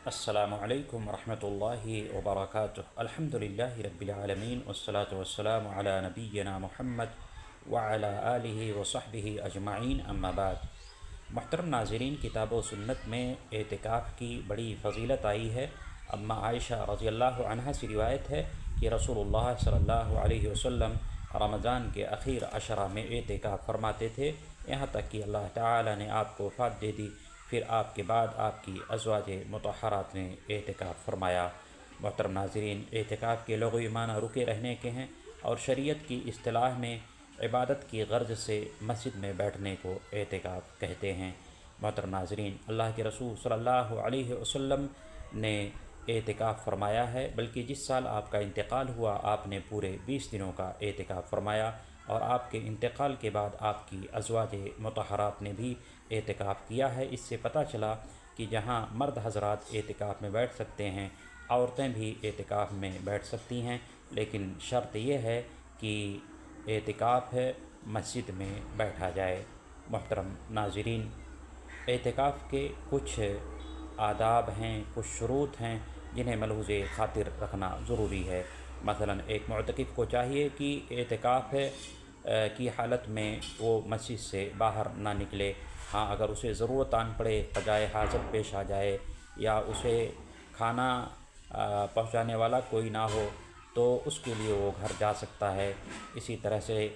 السلام علیکم ورحمۃ اللہ وبرکاتہ۔ الحمد للہ رب العالمین والصلاة والسلام علی نبینا محمد وعلی آلہ وصحبہ اجمعین، اما بعد۔ محترم ناظرین، کتاب و سنت میں اعتکاف کی بڑی فضیلت آئی ہے۔ اما عائشہ رضی اللہ عنہا سے روایت ہے کہ رسول اللہ صلی اللہ علیہ وسلم رمضان کے اخیر عشرہ میں اعتکاف فرماتے تھے، یہاں تک کہ اللہ تعالی نے آپ کو وفات دے دی۔ پھر آپ کے بعد آپ کی ازواج مطہرات نے اعتکاف فرمایا۔ محترم ناظرین، اعتکاف کے لغوی معنی رکے رہنے کے ہیں، اور شریعت کی اصطلاح میں عبادت کی غرض سے مسجد میں بیٹھنے کو اعتکاف کہتے ہیں۔ محترم ناظرین، اللہ کے رسول صلی اللہ علیہ وسلم نے اعتکاف فرمایا ہے، بلکہ جس سال آپ کا انتقال ہوا آپ نے پورے 20 دنوں کا اعتکاف فرمایا، اور آپ کے انتقال کے بعد آپ کی ازواج مطہرات نے بھی اعتکاف کیا ہے۔ اس سے پتہ چلا کہ جہاں مرد حضرات اعتکاف میں بیٹھ سکتے ہیں، عورتیں بھی اعتکاف میں بیٹھ سکتی ہیں، لیکن شرط یہ ہے کہ اعتکاف مسجد میں بیٹھا جائے۔ محترم ناظرین، اعتکاف کے کچھ آداب ہیں، کچھ شروط ہیں جنہیں ملحوظ خاطر رکھنا ضروری ہے۔ مثلا ایک معتکف کو چاہیے کہ اعتکاف کی حالت میں وہ مسجد سے باہر نہ نکلے۔ ہاں، اگر اسے ضرورت آن پڑے، قضائے حاجت پیش آ جائے، یا اسے کھانا پہنچانے والا کوئی نہ ہو، تو اس کے لیے وہ گھر جا سکتا ہے۔ اسی طرح سے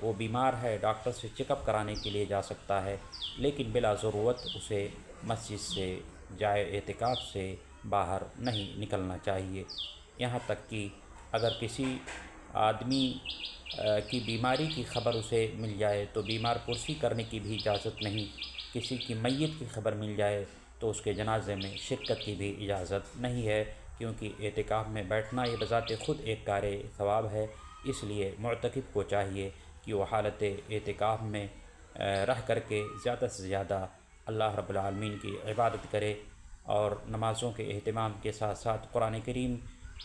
وہ بیمار ہے، ڈاکٹر سے چیک اپ کرانے کے لیے جا سکتا ہے، لیکن بلا ضرورت اسے مسجد سے جائے اعتکاف سے باہر نہیں نکلنا چاہیے۔ یہاں تک کہ اگر کسی آدمی کی بیماری کی خبر اسے مل جائے تو بیمار پرسی کرنے کی بھی اجازت نہیں۔ کسی کی میت کی خبر مل جائے تو اس کے جنازے میں شرکت کی بھی اجازت نہیں ہے، کیونکہ اعتکاف میں بیٹھنا یہ بذات خود ایک کار ثواب ہے۔ اس لیے معتکف کو چاہیے کہ وہ حالت اعتکاف میں رہ کر کے زیادہ سے زیادہ اللہ رب العالمین کی عبادت کرے، اور نمازوں کے اہتمام کے ساتھ ساتھ قرآن کریم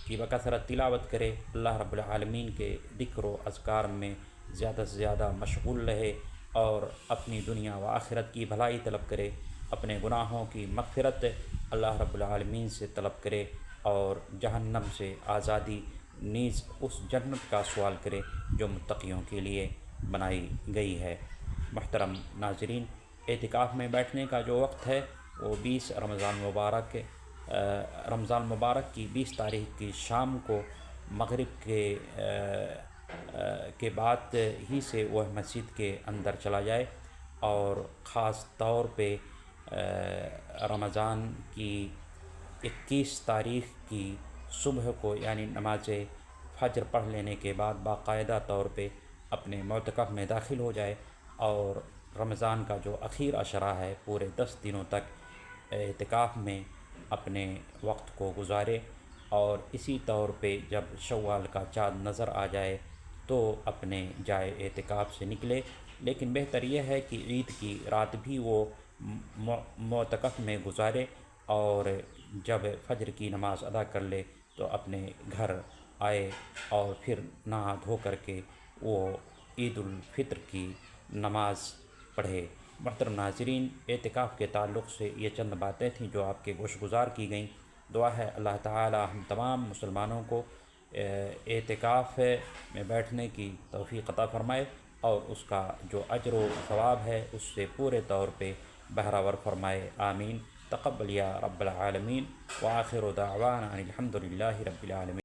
کی بکثرت تلاوت کرے، اللہ رب العالمین کے ذکر و اذکار میں زیادہ سے زیادہ مشغول رہے، اور اپنی دنیا و آخرت کی بھلائی طلب کرے، اپنے گناہوں کی مغفرت اللہ رب العالمین سے طلب کرے، اور جہنم سے آزادی نیز اس جنت کا سوال کرے جو متقیوں کے لیے بنائی گئی ہے۔ محترم ناظرین، اعتکاف میں بیٹھنے کا جو وقت ہے وہ 20 رمضان مبارک کی 20 تاریخ کی شام کو مغرب کے بعد ہی سے وہ مسجد کے اندر چلا جائے، اور خاص طور پہ رمضان کی 21 تاریخ کی صبح کو، یعنی نماز فجر پڑھ لینے کے بعد باقاعدہ طور پہ اپنے معتکف میں داخل ہو جائے، اور رمضان کا جو اخیر عشرہ ہے پورے 10 دنوں تک اعتکاف میں اپنے وقت کو گزارے، اور اسی طور پہ جب شوال کا چاند نظر آ جائے تو اپنے جائے اعتکاف سے نکلے۔ لیکن بہتر یہ ہے کہ عید کی رات بھی وہ معتکف میں گزارے، اور جب فجر کی نماز ادا کر لے تو اپنے گھر آئے، اور پھر نہا دھو کر کے وہ عید الفطر کی نماز پڑھے۔ محترم ناظرین، اعتکاف کے تعلق سے یہ چند باتیں تھیں جو آپ کے گوش گزار کی گئیں۔ دعا ہے اللہ تعالی ہم تمام مسلمانوں کو اعتکاف میں بیٹھنے کی توفیق عطا فرمائے، اور اس کا جو اجر و ثواب ہے اس سے پورے طور پہ بہرہ ور فرمائے۔ آمین۔ تقبل یا رب العالمین، وآخر دعوانا ان الحمد للہ رب العالمین۔